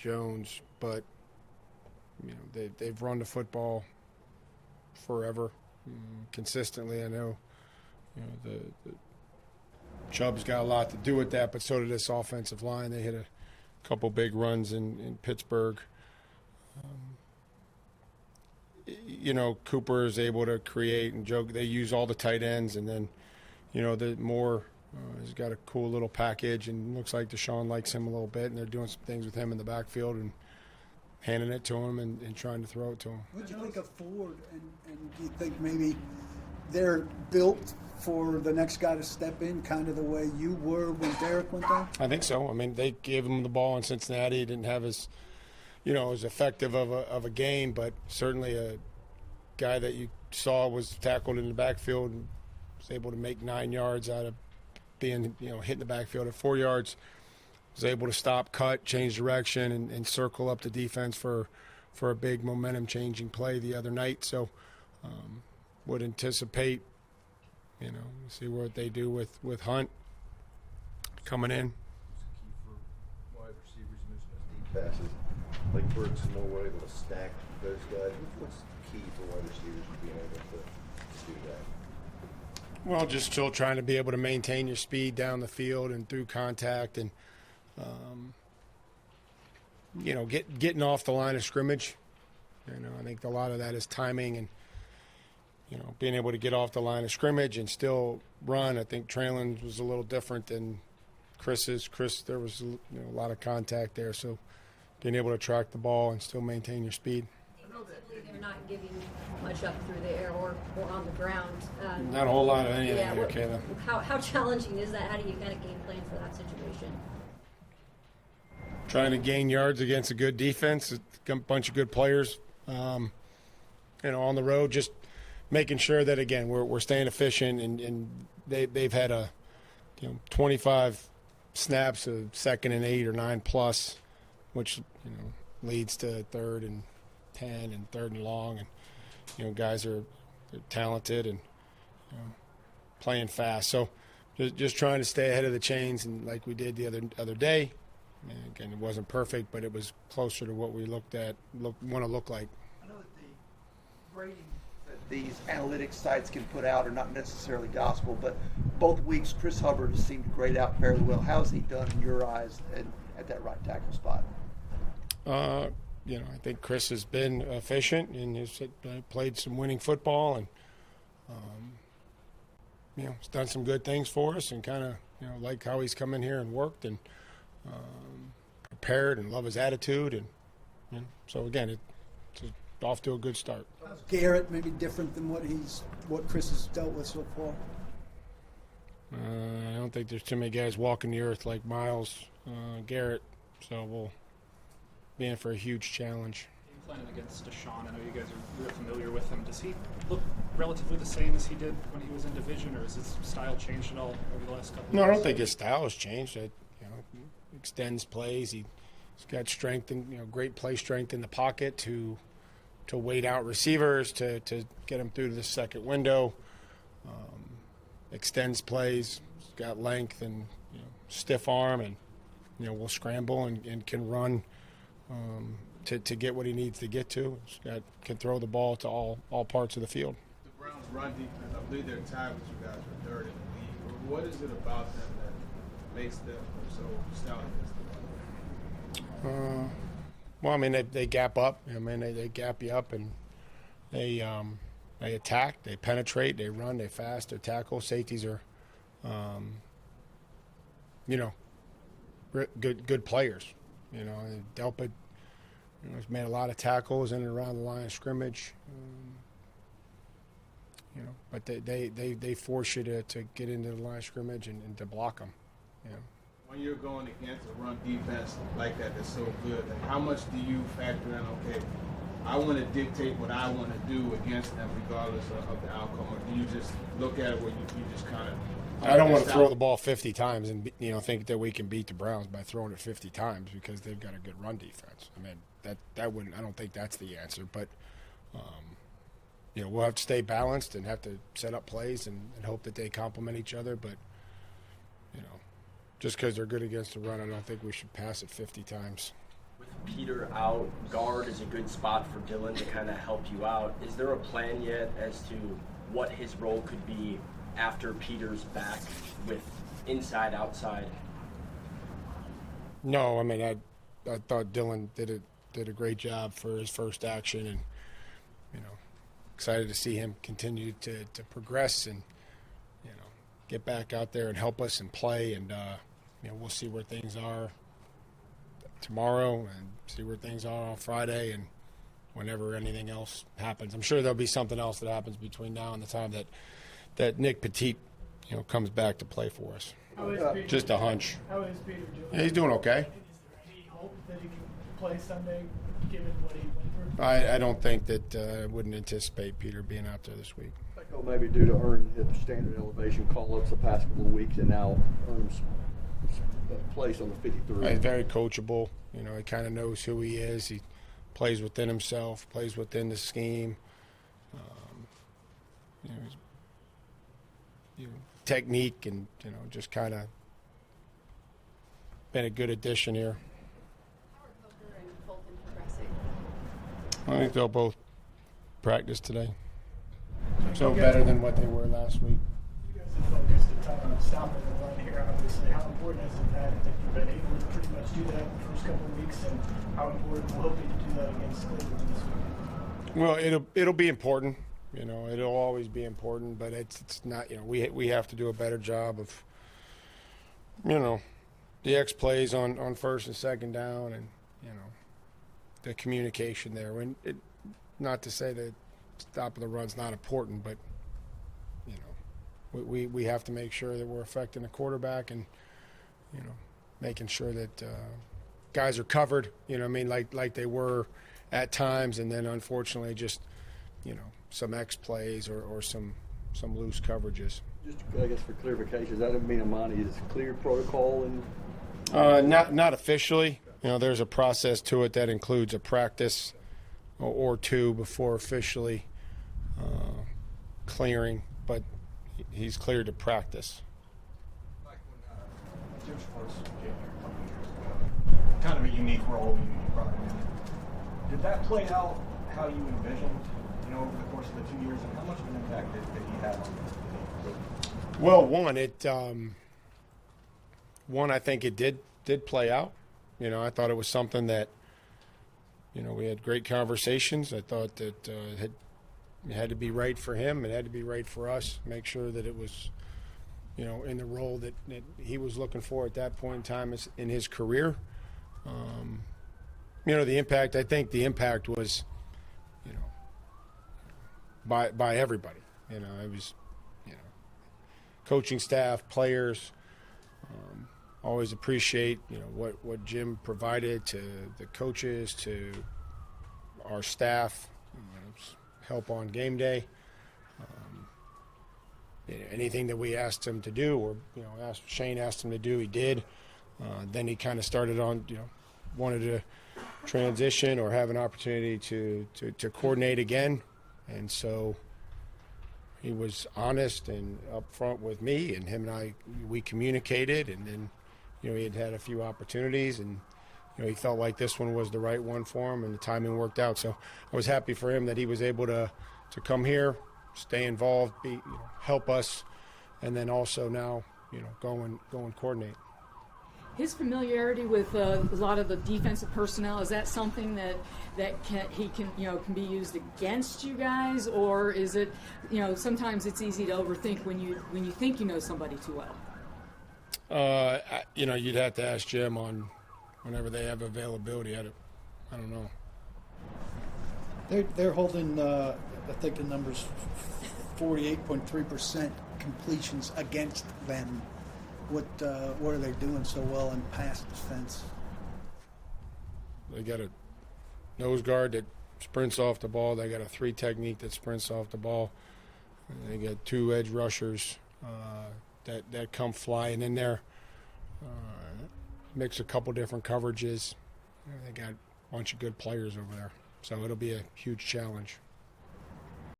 Jones, but they've run the football forever, consistently. I know, the Chubb's got a lot to do with that, but so did this offensive line. They hit a couple big runs in Pittsburgh. Cooper is able to create and joke. They use all the tight ends, and then, the Moore has got a cool little package, and looks like Deshaun likes him a little bit, and they're doing some things with him in the backfield and handing it to him and trying to throw it to him. What do you think of Ford, and do you think maybe they're built for the next guy to step in, kind of the way you were when Derek went down? I think so. I mean, they gave him the ball in Cincinnati. He didn't have as effective of a game, but certainly a guy that you saw was tackled in the backfield and was able to make 9 yards out of being, hit in the backfield at 4 yards. Was able to stop, cut, change direction, and circle up the defense for a big momentum-changing play the other night. So would anticipate, see what they do with Hunt coming in. Key for wide receivers missing those deep passes. Like Burks and Moore were able to stack those guys. What's the key for wide receivers being able to do that? Well, just still trying to be able to maintain your speed down the field and through contact, and getting off the line of scrimmage. I think a lot of that is timing and being able to get off the line of scrimmage and still run. I think Traylon's was a little different than Chris's. There was a lot of contact there, so being able to track the ball and still maintain your speed. Defensively, they're not giving much up through the air or on the ground. Not a whole lot of anything yeah, there, Kayla. How challenging is that? How do you kind of game plan for that situation? Trying to gain yards against a good defense, a bunch of good players, on the road. Just making sure that, again, we're staying efficient, and they've had 25 snaps of 2nd and 8 or 9 plus, which leads to 3rd and 10 and 3rd and long, and guys are talented and playing fast. So just trying to stay ahead of the chains, and like we did the other day. And again, it wasn't perfect, but it was closer to what we want to look like. I know that the grading that these analytics sites can put out are not necessarily gospel, but both weeks Chris Hubbard seemed to grade out fairly well. How has he done in your eyes at that right tackle spot? I think Chris has been efficient and has played some winning football, and he's done some good things for us, and kind of like how he's come in here and worked and prepared, and love his attitude, and so again, it's off to a good start. Garrett maybe different than what Chris has dealt with so far. I don't think there's too many guys walking the earth like Miles Garrett, so we'll be in for a huge challenge. Playing against Deshaun, I know you guys are really familiar with him. Does he look relatively the same as he did when he was in division, or has his style changed at all over the last couple of years? No, I don't think his style has changed. Extends plays. He's got strength and great play strength in the pocket to wait out receivers to get them through to the second window. Extends plays. He's got length and stiff arm, and will scramble and can run to get what he needs to get to. Can throw the ball to all parts of the field. The Browns' run defense, I believe they're tied with you guys for 3rd in the league. What is it about them that makes them so stout against the run? Well, I mean, they gap up. I mean, they gap you up, and they attack, they penetrate, they run, they fast, they tackle. Safeties are, good players. Delpit has made a lot of tackles in and around the line of scrimmage. But they force you to get into the line of scrimmage and to block them. When you're going against a run defense like that that's so good, how much do you factor in, okay, I want to dictate what I want to do against them regardless of the outcome, or do you just look at it where you just kind of... I don't want to throw the ball 50 times and think that we can beat the Browns by throwing it 50 times because they've got a good run defense. I mean, that wouldn't. I don't think that's the answer, but we'll have to stay balanced and have to set up plays and hope that they complement each other. But just because they're good against the run, I don't think we should pass it 50 times. With Peter out, guard is a good spot for Dylan to kind of help you out. Is there a plan yet as to what his role could be after Peter's back with inside, outside? No, I mean, I thought Dylan did a great job for his first action, and excited to see him continue to progress and get back out there and help us and play, and we'll see where things are tomorrow and see where things are on Friday and whenever anything else happens. I'm sure there'll be something else that happens between now and the time that Nick Petit comes back to play for us. Just a hunch. How is Peter doing? Yeah, he's doing okay. Is there any hope that he can play Sunday, given what he went through? I don't think that I wouldn't anticipate Peter being out there this week. I think he'll maybe due to earn the standard elevation call-ups the past couple of weeks and now earns a place on the 53. He's very coachable. He kind of knows who he is. He plays within himself, plays within the scheme. Technique and just kind of been a good addition here. How are Hooker and Fulton progressing? I think they'll both practice today. So better than what they were last week. You guys have focused a ton on stopping the run here, obviously. How important is it that you've been able to pretty much do that in the first couple of weeks, and how important will it be to do that against Cleveland this week? Well, it'll be important. It'll always be important, but it's not. We have to do a better job of the X plays on first and second down, and the communication there. Not to say that stopping the run's not important, but we have to make sure that we're affecting the quarterback and making sure that guys are covered. Like they were at times, and then unfortunately just some X plays or some loose coverages. Just, I guess, for clarification, does that mean Amani is clear protocol? And not officially. There's a process to it that includes a practice or two before officially clearing, but he's cleared to practice. Like when Jim Schwartz came here a couple years ago, kind of a unique role you brought him in. Did that play out how you envisioned, over the course of the 2 years, and how much of an impact did he have on the team? Well, one, I think it did play out. I thought it was something that, we had great conversations. I thought that it had to be right for him. It had to be right for us. Make sure that it was, in the role that he was looking for at that point in time in his career. The impact, I think the impact was, by everybody. It was, coaching staff, players. Always appreciate, what Jim provided to the coaches, to our staff, help on game day. Anything that we asked him to do, or Shane asked him to do, he did. Then he kind of started on, wanted to transition or have an opportunity to coordinate again, and so he was honest and upfront with me, and him and I, we communicated, and then he had a few opportunities, and he felt like this one was the right one for him, and the timing worked out. So I was happy for him that he was able to come here, stay involved, help us, and then also now go and coordinate. His familiarity with a lot of the defensive personnel, is that something that can be used against you guys, or is it sometimes it's easy to overthink when you think you know somebody too well? You'd have to ask Jim on whenever they have availability. I don't know. They're holding, I think the number's 48.3% completions against them. What are they doing so well in pass defense? They got a nose guard that sprints off the ball. They got a 3 technique that sprints off the ball. They got 2 edge rushers that come flying in there. Mix a couple different coverages. They got a bunch of good players over there. So it'll be a huge challenge.